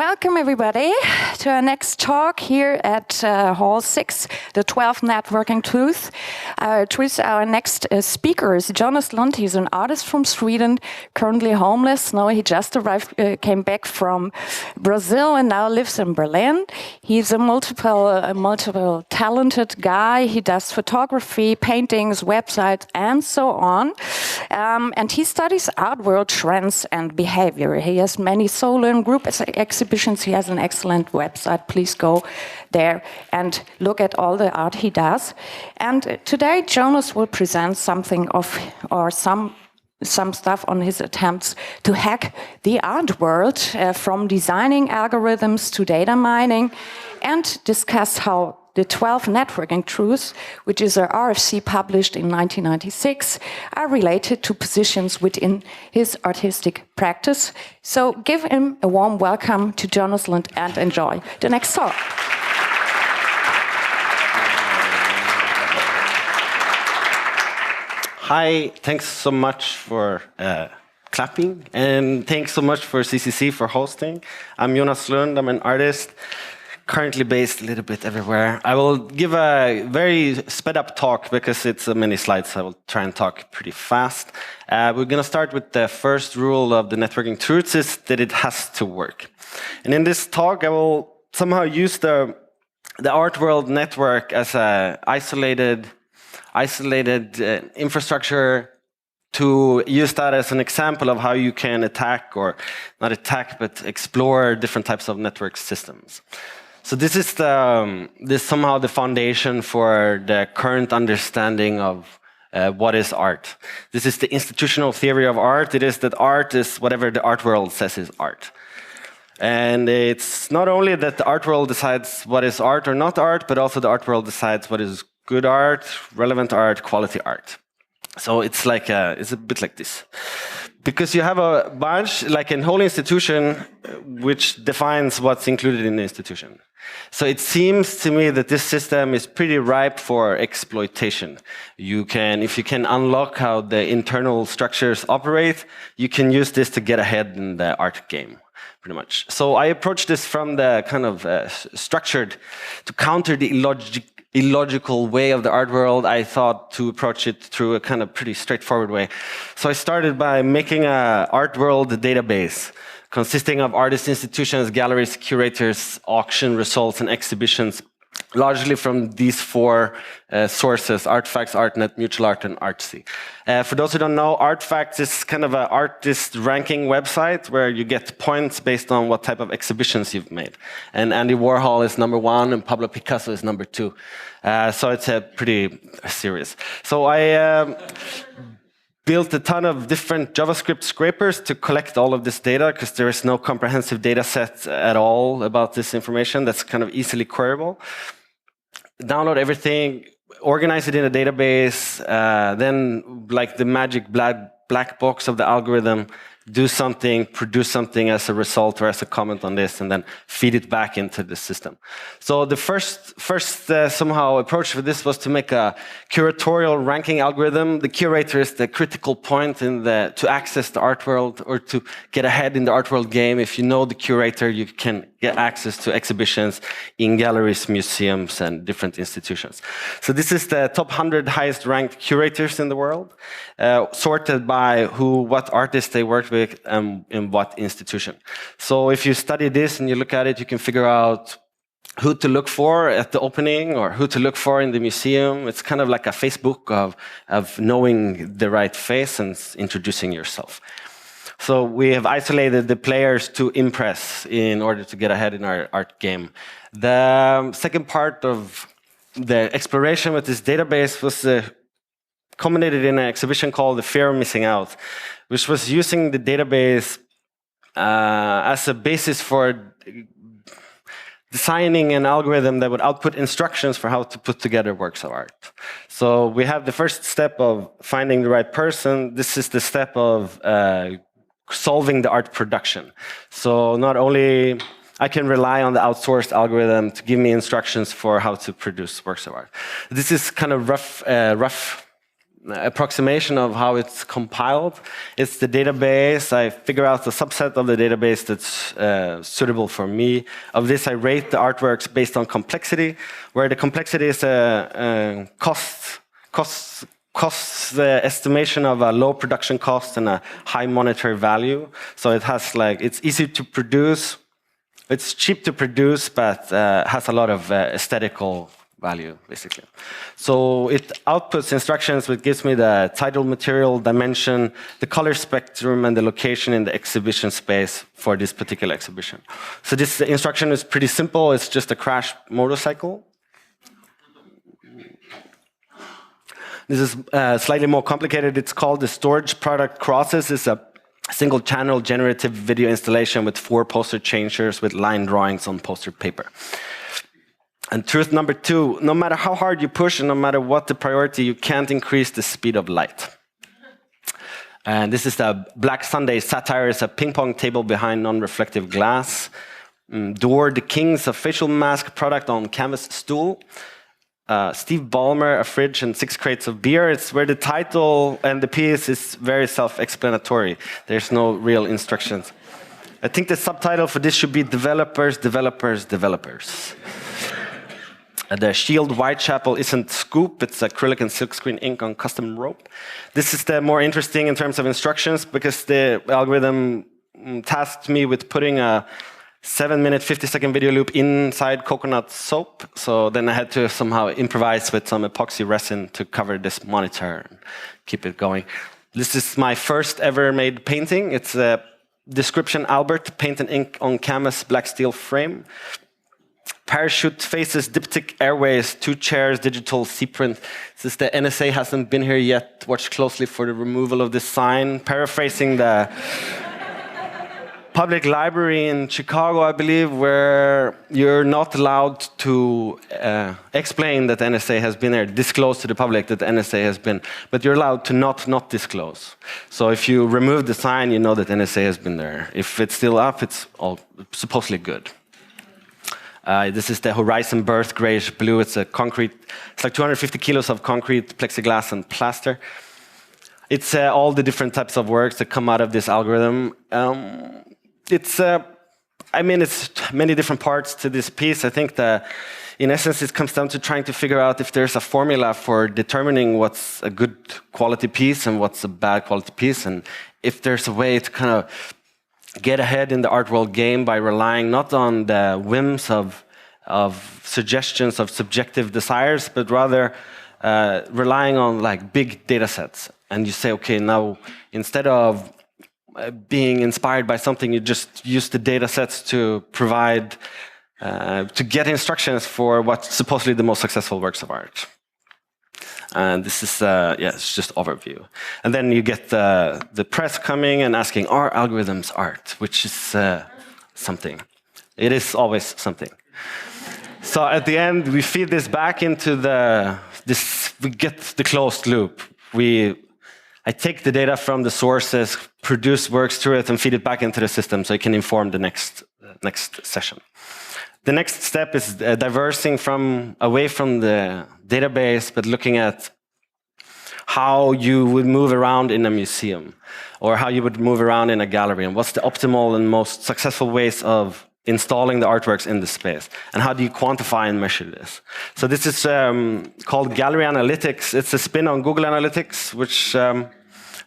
Welcome, everybody, to our next talk here at Hall 6, the 12th Networking Truths. Our next speaker is Jonas Lund. He's an artist from Sweden, currently homeless. No, he just arrived, came back from Brazil and now lives in Berlin. He's a multiple talented guy. He does photography, paintings, websites, and so on. And he studies art world trends and behavior. He has many solo and group exhibitions. He has an excellent website. Please go there and look at all the art he does. And today Jonas will present something of, or some stuff on his attempts to hack the art world, from designing algorithms to data mining, and discuss how the 12 Networking Truths, which is a RFC published in 1996, are related to positions within his artistic practice. So give him a warm welcome to Jonas Lund and enjoy the next talk. Hi, thanks so much for clapping, and thanks so much for CCC for hosting. I'm Jonas Lund, I'm an artist, currently based a little bit everywhere. I will give a very sped up talk because it's many slides, so I will try and talk pretty fast. We're going to start with the first rule of the Networking Truths, is that it has to work. And in this talk, I will somehow use the art world network as an isolated infrastructure to use that as an example of how you can attack, or not attack, but explore different types of network systems. So this is somehow the foundation for the current understanding of what is art. This is the institutional theory of art. It is that art is whatever the art world says is art. And it's not only that the art world decides what is art or not art, but also the art world decides what is good art, relevant art, quality art. So it's like it's a bit like this. Because you have a bunch, like a whole institution, which defines what's included in the institution. So it seems to me that this system is pretty ripe for exploitation. If you can unlock how the internal structures operate, you can use this to get ahead in the art game, pretty much. So I approach this from the kind of structured, to counter the illogical way of the art world. I thought to approach it through a kind of pretty straightforward way. So I started by making an art world database consisting of artists, institutions, galleries, curators, auction results, and exhibitions, largely from these four sources: Artifacts, ArtNet, Mutual Art, and Artsy. For those who don't know, Artifacts is kind of an artist ranking website where you get points based on what type of exhibitions you've made. And Andy Warhol is #1 and Pablo Picasso is #2. So it's pretty serious. So I built a ton of different JavaScript scrapers to collect all of this data, because there is no comprehensive data set at all about this information that's kind of easily queryable. Download everything, organize it in a database, then, like the magic black box of the algorithm, do something, produce something as a result or as a comment on this, and then feed it back into the system. So the first somehow approach for this was to make a curatorial ranking algorithm. The curator is the critical point to access the art world, or to get ahead in the art world game. If you know the curator, you can get access to exhibitions in galleries, museums, and different institutions. So this is the top 100 highest ranked curators in the world, sorted by what artists they worked with and in what institution. So if you study this and you look at it, you can figure out who to look for at the opening or who to look for in the museum. It's kind of like a Facebook of knowing the right face and introducing yourself. So we have isolated the players to impress in order to get ahead in our art game. The second part of the exploration with this database was culminated in an exhibition called The Fear of Missing Out, which was using the database as a basis for designing an algorithm that would output instructions for how to put together works of art. So we have the first step of finding the right person. This is the step of solving the art production. So not only I can rely on the outsourced algorithm to give me instructions for how to produce works of art. This is kind of rough approximation of how it's compiled. It's the database. I figure out the subset of the database that's suitable for me. Of this, I rate the artworks based on complexity, where the complexity is a costs the estimation of a low production cost and a high monetary value. So it has it's easy to produce. It's cheap to produce, but has a lot of aesthetical value, basically. So it outputs instructions, which gives me the title, material, dimension, the color spectrum, and the location in the exhibition space for this particular exhibition. So this instruction is pretty simple. It's just a crash motorcycle. This is slightly more complicated. It's called the storage product crosses. It's a single channel generative video installation with 4 poster changers with line drawings on poster paper. And truth number 2, no matter how hard you push and no matter what the priority, you can't increase the speed of light. And this is the Black Sunday satire. It's a ping pong table behind non-reflective glass. Door, the King's official mask product on canvas stool. Steve Ballmer, a fridge and 6 crates of beer. It's where the title and the piece is very self-explanatory. There's no real instructions. I think the subtitle for this should be developers, developers, developers. The Shield Whitechapel isn't scoop, it's acrylic and silkscreen ink on custom rope. This is the more interesting in terms of instructions because the algorithm tasked me with putting a 7-minute, 50-second video loop inside coconut soap. So then I had to somehow improvise with some epoxy resin to cover this monitor and keep it going. This is my first ever made painting. It's a description Albert, paint and ink on canvas, black steel frame. Parachute faces, diptych airways, 2 chairs, digital C-print. Since the NSA hasn't been here yet, watch closely for the removal of this sign. Paraphrasing the public library in Chicago, I believe, where you're not allowed to explain that the NSA has been there, disclose to the public that the NSA has been, but you're allowed to not disclose. So if you remove the sign, you know that NSA has been there. If it's still up, it's all supposedly good. This is the Horizon Birth grayish blue. It's a concrete. It's like 250 kilos of concrete, plexiglass, and plaster. It's all the different types of works that come out of this algorithm. It's many different parts to this piece. I think that, in essence, it comes down to trying to figure out if there's a formula for determining what's a good quality piece and what's a bad quality piece, and if there's a way to kind of get ahead in the art world game by relying not on the whims of suggestions of subjective desires, but rather relying on big data sets. And you say, okay, now instead of being inspired by something, you just use the data sets to provide, to get instructions for what's supposedly the most successful works of art. And this is, it's just overview. And then you get the press coming and asking, are algorithms art? Which is something. It is always something. So at the end, we feed this back into we get the closed loop. I take the data from the sources, produce works through it, and feed it back into the system so it can inform the next session. The next step is diversing away from the database, but looking at how you would move around in a museum, or how you would move around in a gallery, and what's the optimal and most successful ways of installing the artworks in the space, and how do you quantify and measure this? So this is called Gallery Analytics. It's a spin on Google Analytics, which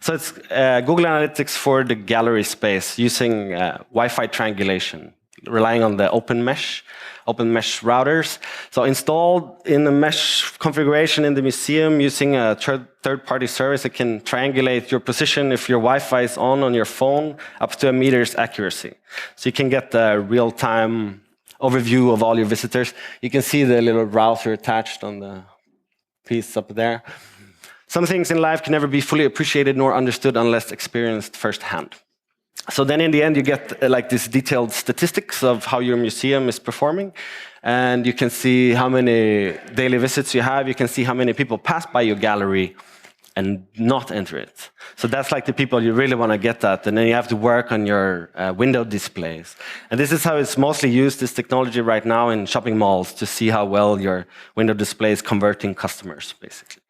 so it's Google Analytics for the gallery space using Wi-Fi triangulation, relying on the open mesh routers. So installed in the mesh configuration in the museum using a third-party service that can triangulate your position if your Wi-Fi is on your phone up to a meter's accuracy. So you can get the real-time overview of all your visitors. You can see the little router attached on the piece up there. Some things in life can never be fully appreciated nor understood unless experienced firsthand. So then in the end, you get this detailed statistics of how your museum is performing. And you can see how many daily visits you have. You can see how many people pass by your gallery and not enter it. So that's the people you really want to get at. And then you have to work on your window displays. And this is how it's mostly used, this technology right now in shopping malls, to see how well your window display is converting customers, basically.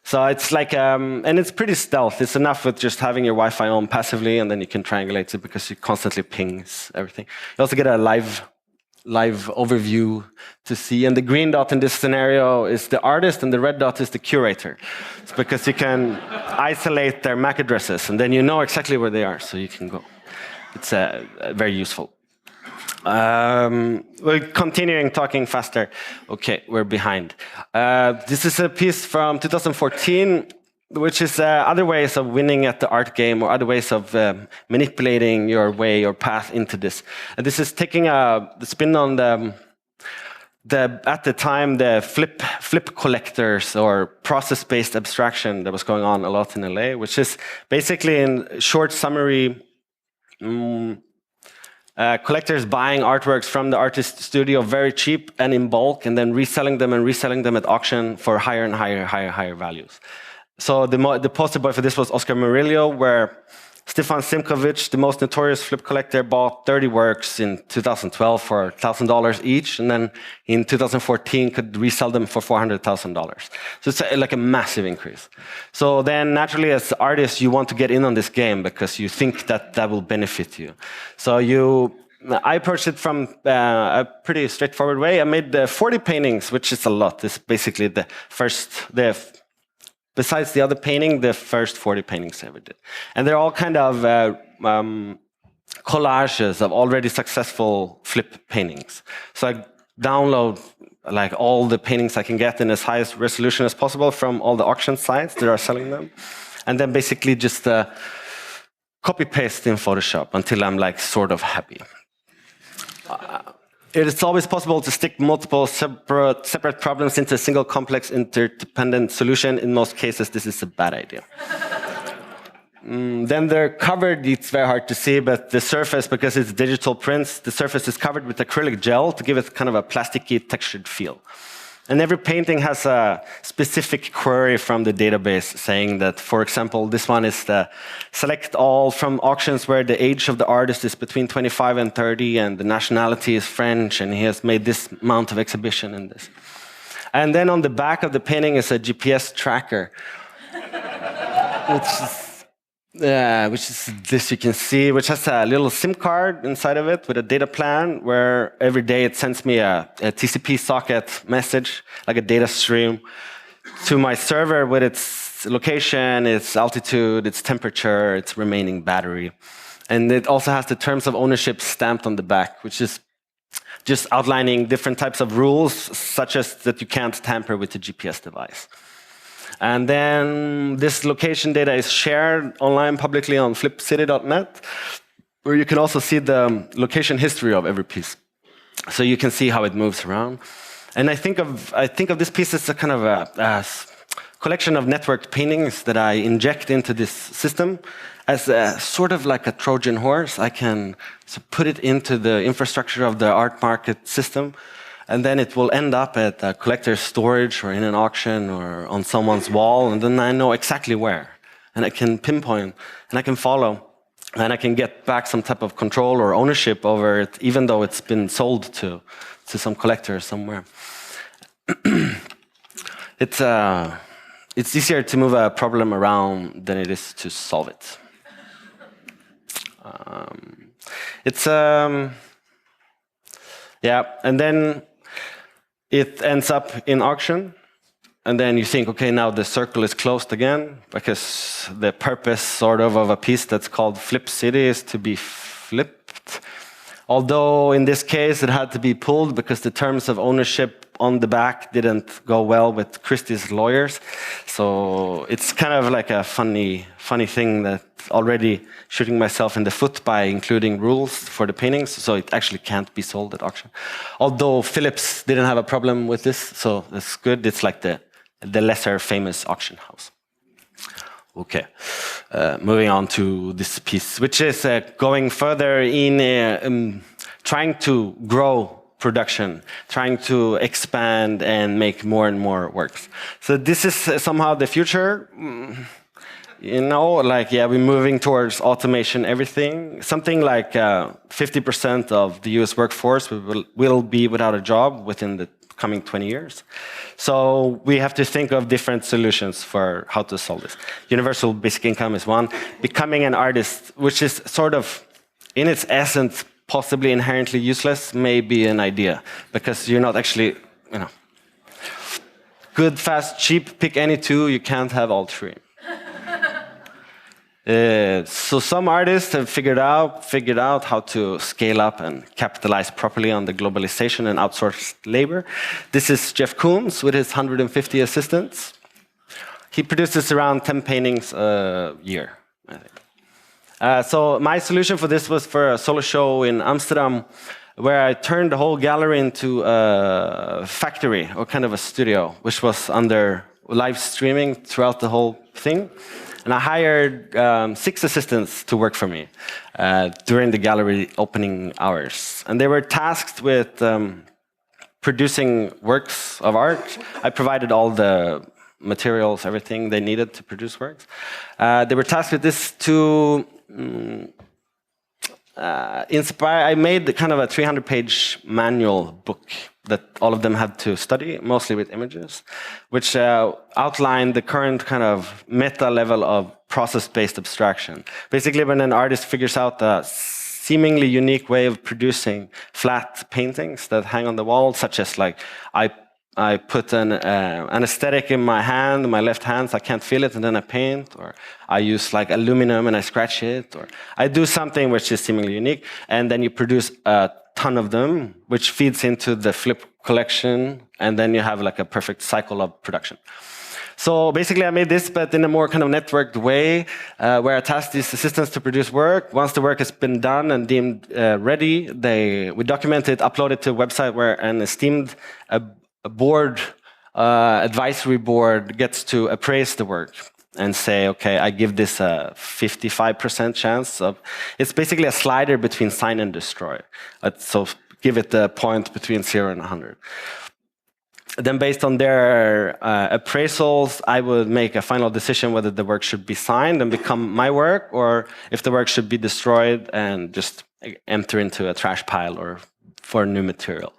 So it's like, and it's pretty stealth. It's enough with just having your Wi-Fi on passively, and then you can triangulate it because it constantly pings everything. You also get a live overview to see. And the green dot in this scenario is the artist, and the red dot is the curator. It's because you can isolate their MAC addresses, and then you know exactly where they are, so you can go. It's very useful. We're continuing talking faster. Okay, we're behind. This is a piece from 2014, which is other ways of winning at the art game, or other ways of manipulating your way or path into this. And this is taking the spin on at the time, the flip collectors, or process-based abstraction that was going on a lot in LA, which is basically, in short summary, collectors buying artworks from the artist studio very cheap and in bulk, and then reselling them at auction for higher and higher values. So the poster boy for this was Oscar Murillo, where Stefan Simkovic, the most notorious flip collector, bought 30 works in 2012 for $1,000 each, and then in 2014 could resell them for $400,000. So it's like a massive increase. So then naturally, as artists, you want to get in on this game because you think that will benefit you. So I approached it from a pretty straightforward way. I made 40 paintings, which is a lot. It's basically besides the other painting, the first 40 paintings I ever did. And they're all kind of collages of already successful flip paintings. So I download like all the paintings I can get in as highest resolution as possible from all the auction sites that are selling them. And then basically just copy-paste in Photoshop until I'm like sort of happy. It's always possible to stick multiple separate problems into a single complex interdependent solution. In most cases, this is a bad idea. Then they're covered, it's very hard to see, but the surface, because it's digital prints, the surface is covered with acrylic gel to give it kind of a plasticky textured feel. And every painting has a specific query from the database saying that, for example, this one is the select all from auctions where the age of the artist is between 25 and 30 and the nationality is French and he has made this amount of exhibition in this. And then on the back of the painting is a GPS tracker, which is this you can see, which has a little SIM card inside of it with a data plan where every day it sends me a TCP socket message, like a data stream, to my server with its location, its altitude, its temperature, its remaining battery. And it also has the terms of ownership stamped on the back, which is just outlining different types of rules, such as that you can't tamper with the GPS device. And then this location data is shared online publicly on flipcity.net, where you can also see the location history of every piece. So you can see how it moves around. And I think of this piece as a kind of a collection of networked paintings that I inject into this system as a sort of like a Trojan horse. I can put it into the infrastructure of the art market system, and then it will end up at a collector's storage or in an auction or on someone's wall, and then I know exactly where. And I can pinpoint, and I can follow, and I can get back some type of control or ownership over it, even though it's been sold to some collector somewhere. It's easier to move a problem around than it is to solve it. And then it ends up in auction, and then you think, okay, now the circle is closed again, because the purpose sort of a piece that's called Flip City is to be flipped. Although in this case it had to be pulled because the terms of ownership on the back didn't go well with Christie's lawyers. So it's kind of like a funny thing that already shooting myself in the foot by including rules for the paintings, so it actually can't be sold at auction. Although Philips didn't have a problem with this, so that's good. It's like the lesser famous auction house. Okay, moving on to this piece, which is going further in trying to grow production, trying to expand and make more and more works. So this is somehow the future. You know, like, yeah, we're moving towards automation, everything. Something like 50% of the US workforce will be without a job within the coming 20 years. So we have to think of different solutions for how to solve this. Universal basic income is one. Becoming an artist, which is sort of, in its essence, possibly inherently useless, may be an idea, because you're not actually, good, fast, cheap, pick any two, you can't have all three. So some artists have figured out how to scale up and capitalize properly on the globalization and outsourced labor. This is Jeff Koons with his 150 assistants. He produces around 10 paintings a year, I think. So my solution for this was for a solo show in Amsterdam, where I turned the whole gallery into a factory, or kind of a studio, which was under live streaming throughout the whole thing. And I hired 6 assistants to work for me during the gallery opening hours. And they were tasked with producing works of art. I provided all the materials, everything they needed to produce works. They were tasked with this to inspire. I made kind of a 300-page manual book that all of them had to study, mostly with images, which outlined the current kind of meta level of process-based abstraction. Basically, when an artist figures out a seemingly unique way of producing flat paintings that hang on the wall, such as like I put an aesthetic in my hand, my left hand, so I can't feel it, and then I paint, or I use like aluminum and I scratch it, or I do something which is seemingly unique, and then you produce a ton of them, which feeds into the flip collection, and then you have like a perfect cycle of production. So basically I made this, but in a more kind of networked way, where I tasked these assistants to produce work. Once the work has been done and deemed ready, we document it, upload it to a website where an esteemed board, advisory board gets to appraise the work and say, okay, I give this a 55% chance of. It's basically a slider between sign and destroy. So give it the point between 0 and 100. Then based on their appraisals, I would make a final decision whether the work should be signed and become my work, or if the work should be destroyed and just enter into a trash pile or for new material.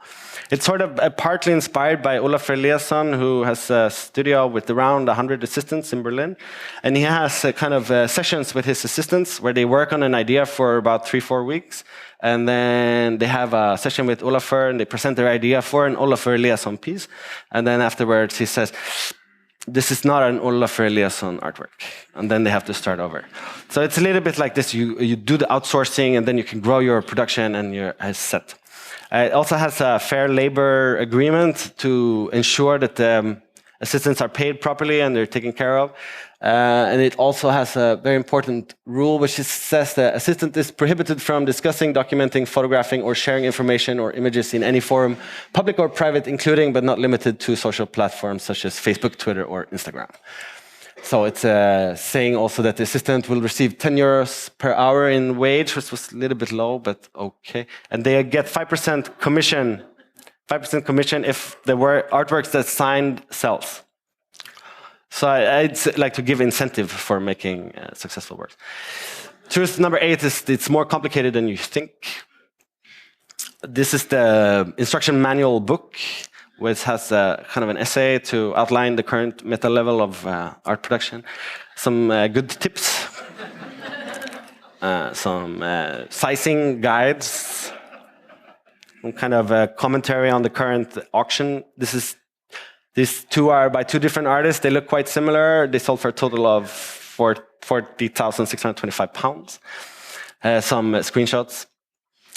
It's sort of partly inspired by Olaf Eliasson, who has a studio with around 100 assistants in Berlin. And he has kind of sessions with his assistants where they work on an idea for about 3-4 weeks. And then they have a session with Olafur and they present their idea for an Olafur Eliasson piece. And then afterwards he says, this is not an Olafur Eliasson artwork. And then they have to start over. So it's a little bit like this. You do the outsourcing and then you can grow your production and you're set. It also has a fair labor agreement to ensure that the assistants are paid properly and they're taken care of. And it also has a very important rule, which says the assistant is prohibited from discussing, documenting, photographing, or sharing information or images in any forum, public or private, including but not limited to social platforms such as Facebook, Twitter, or Instagram. So it's saying also that the assistant will receive 10 euros per hour in wage, which was a little bit low, but okay. And they get 5% commission, 5% commission if the artworks that's signed sells. So I'd like to give incentive for making successful works. Truth number 8 is it's more complicated than you think. This is the instruction manual book, which has kind of an essay to outline the current meta level of art production. Some good tips, some sizing guides, some kind of a commentary on the current auction. These two are by 2 different artists. They look quite similar. They sold for a total of £40,625. Some screenshots.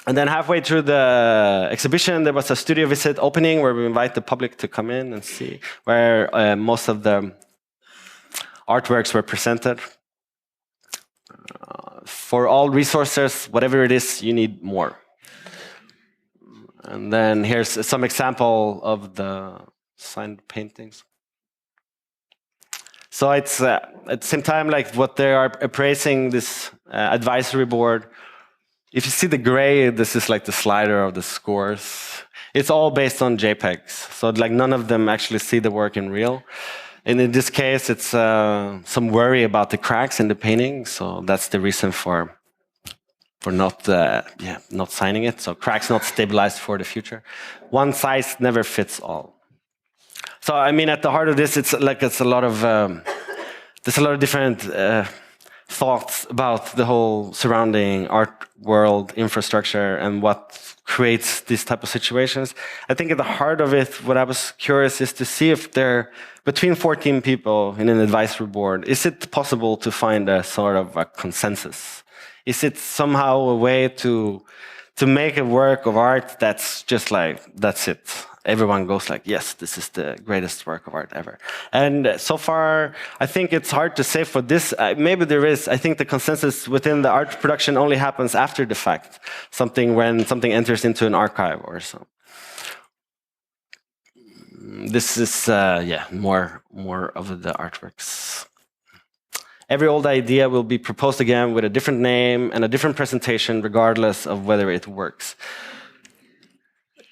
And then halfway through the exhibition, there was a studio visit opening where we invite the public to come in and see, where most of the artworks were presented. For all resources, whatever it is, you need more. And then here's some example of the signed paintings. So it's at the same time like what they are appraising this advisory board. If you see the gray, this is like the slider of the scores. It's all based on JPEGs. So like none of them actually see the work in real. And in this case, it's some worry about the cracks in the painting. So that's the reason for not signing it. So cracks not stabilized for the future. One size never fits all. So I mean, at the heart of this, it's a lot of there's a lot of different thoughts about the whole surrounding art world infrastructure and what creates these type of situations. I think at the heart of it, what I was curious is to see if there, between 14 people in an advisory board, is it possible to find a sort of a consensus? Is it somehow a way to make a work of art that's just like, that's it? Everyone goes like, yes, this is the greatest work of art ever. And so far, I think it's hard to say for this. Maybe there is. I think the consensus within the art production only happens after the fact, when something enters into an archive or so. This is, more of the artworks. Every old idea will be proposed again with a different name and a different presentation, regardless of whether it works.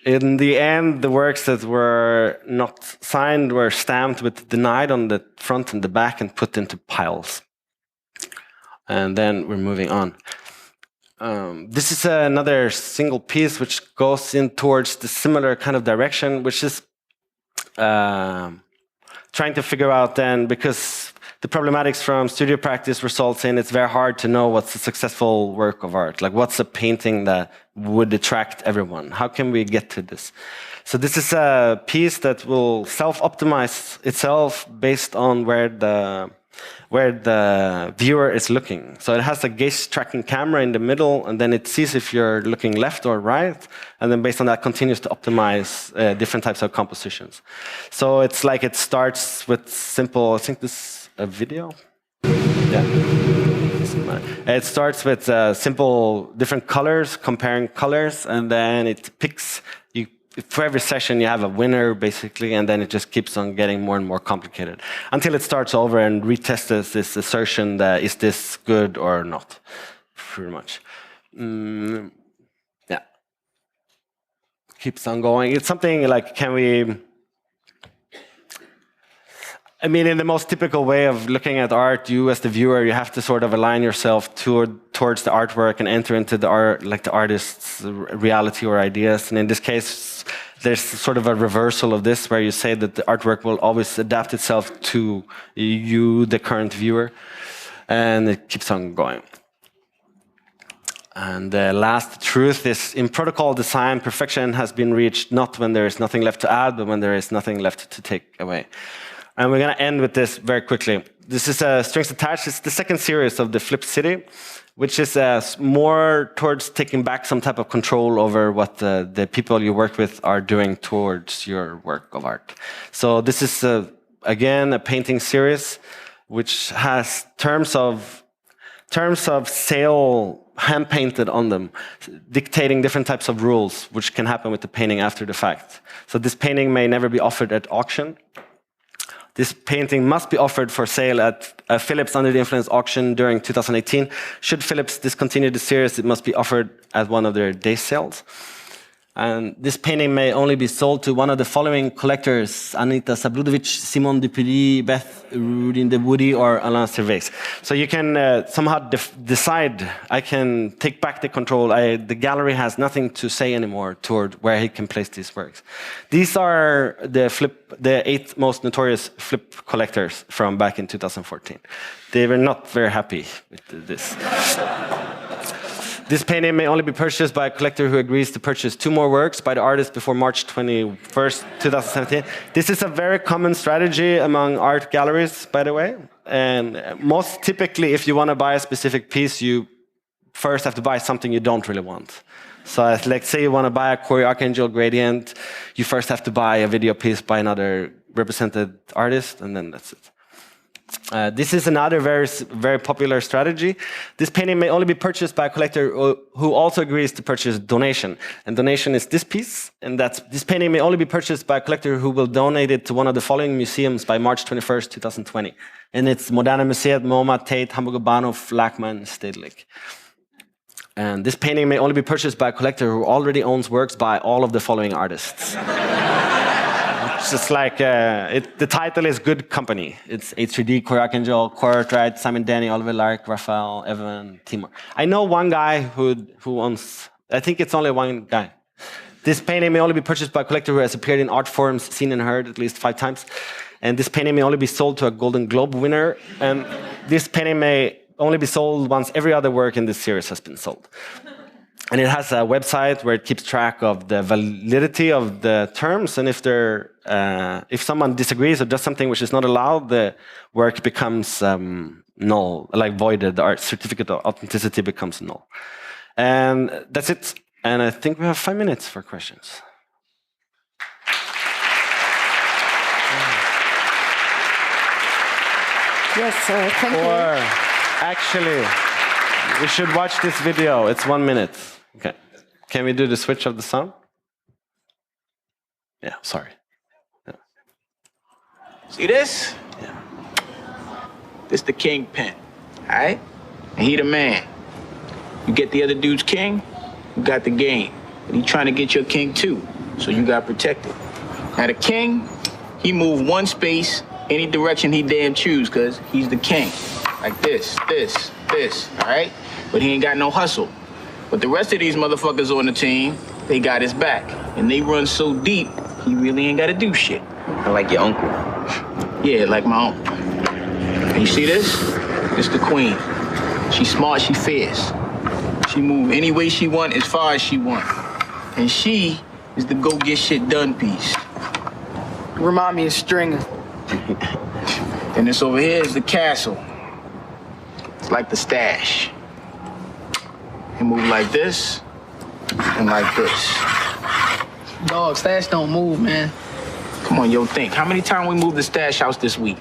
In the end, the works that were not signed were stamped with denied on the front and the back and put into piles. And then we're moving on. This is another single piece which goes in towards the similar kind of direction, which is trying to figure out then, because the problematics from studio practice results in it's very hard to know what's a successful work of art. Like, what's a painting that would attract everyone? How can we get to this? So this is a piece that will self-optimize itself based on where the viewer is looking. So it has a gaze tracking camera in the middle, and then it sees if you're looking left or right, and then based on that continues to optimize different types of compositions. So it's like it starts with simple, I think this a video? Yeah. It starts with simple different colors, comparing colors, and then it picks, for every session you have a winner basically, and then it just keeps on getting more and more complicated until it starts over and retests this assertion that is this good or not, pretty much. Yeah. Keeps on going. It's something like, can we... I mean, in the most typical way of looking at art, you as the viewer, you have to sort of align yourself towards the artwork and enter into the art, like the artist's reality or ideas. And in this case, there's sort of a reversal of this, where you say that the artwork will always adapt itself to you, the current viewer, and it keeps on going. And the last truth is, in protocol design, perfection has been reached not when there is nothing left to add, but when there is nothing left to take away. And we're going to end with this very quickly. This is Strings Attached. It's the second series of the Flip City, which is more towards taking back some type of control over what the people you work with are doing towards your work of art. So this is, again, a painting series, which has terms of sale hand-painted on them, dictating different types of rules, which can happen with the painting after the fact. So this painting may never be offered at auction. This painting must be offered for sale at a Philips Under the Influence auction during 2018. Should Philips discontinue the series, it must be offered at one of their day sales. And this painting may only be sold to one of the following collectors: Anita Sabludovic, Simon Dupuy, Beth Rudin de Woody, or Alain Servais. So you can somehow decide, I can take back the control. The gallery has nothing to say anymore toward where he can place these works. These are the 8 most notorious flip collectors from back in 2014. They were not very happy with this. This painting may only be purchased by a collector who agrees to purchase 2 more works by the artist before March 21st, 2017. This is a very common strategy among art galleries, by the way. And most typically, if you want to buy a specific piece, you first have to buy something you don't really want. So let's say you want to buy a Corey Archangel gradient, you first have to buy a video piece by another represented artist, and then that's it. This is another very popular strategy. This painting may only be purchased by a collector who also agrees to purchase donation. And donation is this piece, and this painting may only be purchased by a collector who will donate it to one of the following museums by March 21st, 2020. And it's Moderna Museet, MoMA, Tate, Hamburger Bahnhof, Lackman, Stedelijk. And this painting may only be purchased by a collector who already owns works by all of the following artists. It's just like, the title is Good Company. It's H3D, Korakangel, Curators, Simon, Danny, Oliver, Lark, Raphael, Evan, Timur. I know one guy who owns, I think it's only one guy. This painting may only be purchased by a collector who has appeared in art forums, seen and heard at least 5 times. And this painting may only be sold to a Golden Globe winner. And this painting may only be sold once every other work in this series has been sold. And it has a website where it keeps track of the validity of the terms. And if someone disagrees or does something which is not allowed, the work becomes null, like voided. The art certificate of authenticity becomes null. And that's it. And I think we have 5 minutes for questions. Yes, thank you. Or actually, we should watch this video. It's 1 minute. Okay. Can we do the switch of the sound? Yeah, sorry. Yeah. See this? Yeah. This the kingpin, all right? And he the man. You get the other dude's king, you got the game. But he trying to get your king too, so you got protected. Now the king, he move one space any direction he damn choose, cause he's the king. Like this, all right? But he ain't got no hustle. But the rest of these motherfuckers on the team, they got his back. And they run so deep, he really ain't gotta do shit. I like your uncle. Yeah, like my uncle. And you see this? This the queen. She smart, she fierce. She move any way she want, as far as she want. And she is the go get shit done piece. Remind me of Stringer. And this over here is the castle. It's like the stash. You move like this and like this. Dog, stash don't move, man. Come on, yo, think. How many times we moved the stash house this week?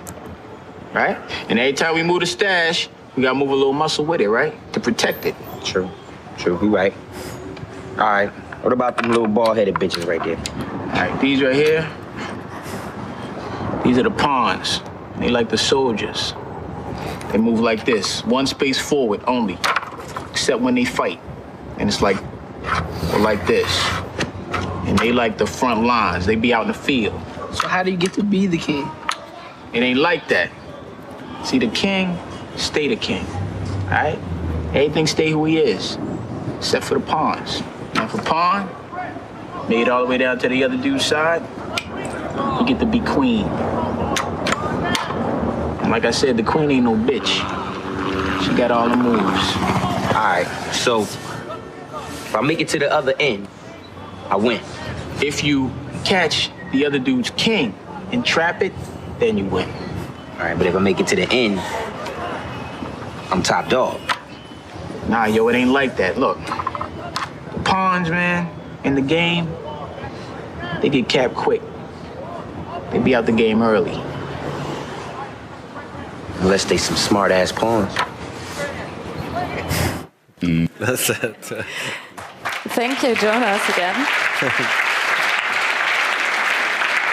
Right? And every time we move the stash, we gotta move a little muscle with it, right? To protect it. True, you right. All right, what about them little bald-headed bitches right there? All right, these right here, these are the pawns. They like the soldiers. They move like this, one space forward only, except when they fight. And it's like, or like this. And they like the front lines. They be out in the field. So how do you get to be the king? It ain't like that. See, the king, stay the king, all right? Everything stay who he is, except for the pawns. And if a pawn made it all the way down to the other dude's side, you get to be queen. And like I said, the queen ain't no bitch. She got all the moves. All right, so if I make it to the other end, I win. If you catch the other dude's king and trap it, then you win. All right, but if I make it to the end, I'm top dog. Nah, yo, it ain't like that. Look, the pawns, man, in the game, they get capped quick. They be out the game early. Unless they some smart-ass pawns. That's it. Thank you, Jonas, again.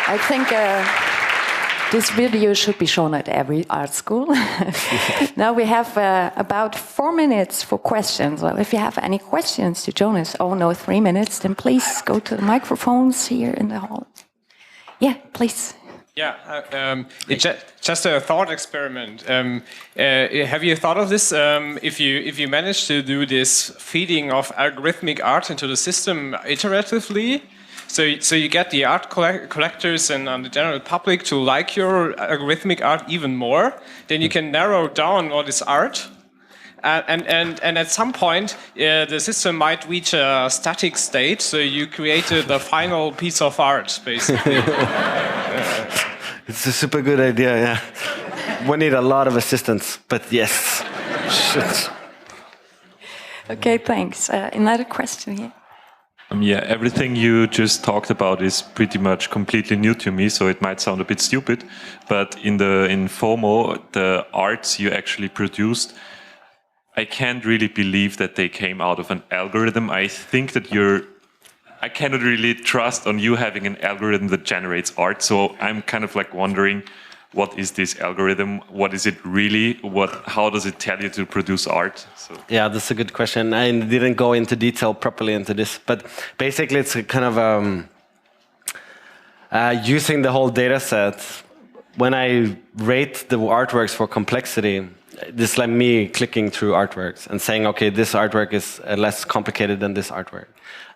I think this video should be shown at every art school. Now we have about 4 minutes for questions. Well, if you have any questions to Jonas, oh no, 3 minutes, then please go to the microphones here in the hall. Yeah, please. Yeah, it's just a thought experiment. Have you thought of this? If you manage to do this feeding of algorithmic art into the system iteratively, so you get the art collectors and the general public to like your algorithmic art even more, then you can narrow down what is art. And at some point, the system might reach a static state, so you created the final piece of art, basically. It's a super good idea, yeah. We need a lot of assistance, but yes. Okay, thanks. Another question here. Yeah, everything you just talked about is pretty much completely new to me, so it might sound a bit stupid. But in FOMO, the arts you actually produced, I can't really believe that they came out of an algorithm. I think that I cannot really trust on you having an algorithm that generates art. So I'm kind of like wondering, what is this algorithm? What is it really? How does it tell you to produce art? So. Yeah, that's a good question. I didn't go into detail properly into this, but basically it's a kind of using the whole data set, when I rate the artworks for complexity, this is like me clicking through artworks and saying, okay, this artwork is less complicated than this artwork.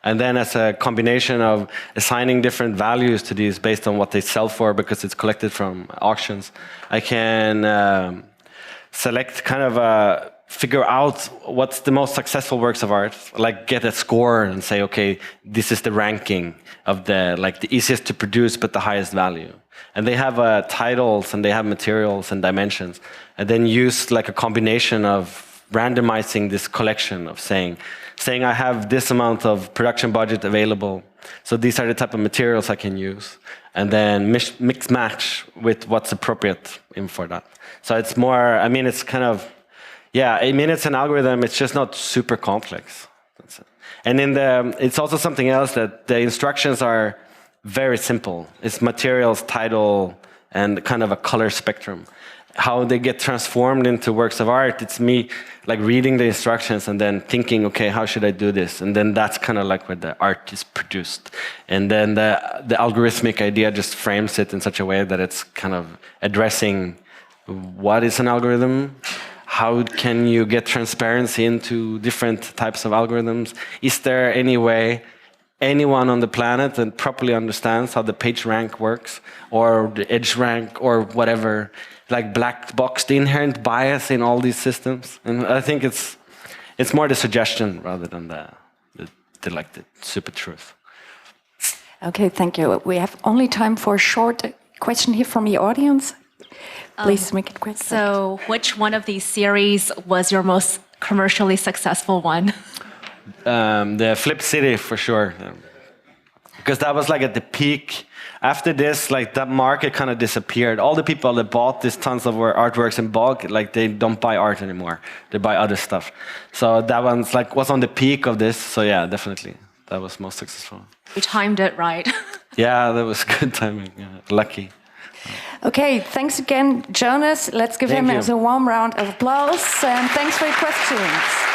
And then as a combination of assigning different values to these based on what they sell for, because it's collected from auctions, I can select kind of figure out what's the most successful works of art, like get a score and say, okay, this is the ranking of the easiest to produce but the highest value. And they have titles and they have materials and dimensions, and then use like a combination of randomizing this collection of saying I have this amount of production budget available, so these are the type of materials I can use, and then mix match with what's appropriate for that. So it's more, I mean, it's kind of, yeah, I mean, it's an algorithm, it's just not super complex. That's it. And it's also something else that the instructions are very simple. It's materials, title, and kind of a color spectrum. How they get transformed into works of art, it's me like reading the instructions and then thinking, okay, how should I do this? And then that's kind of like where the art is produced. And then the algorithmic idea just frames it in such a way that it's kind of addressing what is an algorithm, how can you get transparency into different types of algorithms? Is there any way anyone on the planet that properly understands how the page rank works, or the edge rank, or whatever, like black box, the inherent bias in all these systems? And I think it's more the suggestion rather than the super truth. Okay, thank you. We have only time for a short question here from the audience. Please make it quick. So, which one of these series was your most commercially successful one? The Flip City, for sure. Because that was like at the peak. After this, like that market kind of disappeared. All the people that bought these tons of artworks in bulk, like they don't buy art anymore. They buy other stuff. So that one's like was on the peak of this. So yeah, definitely. That was most successful. You timed it right. Yeah, that was good timing. Yeah, lucky. Okay, thanks again, Jonas. Let's give him a warm round of applause, and thanks for your questions.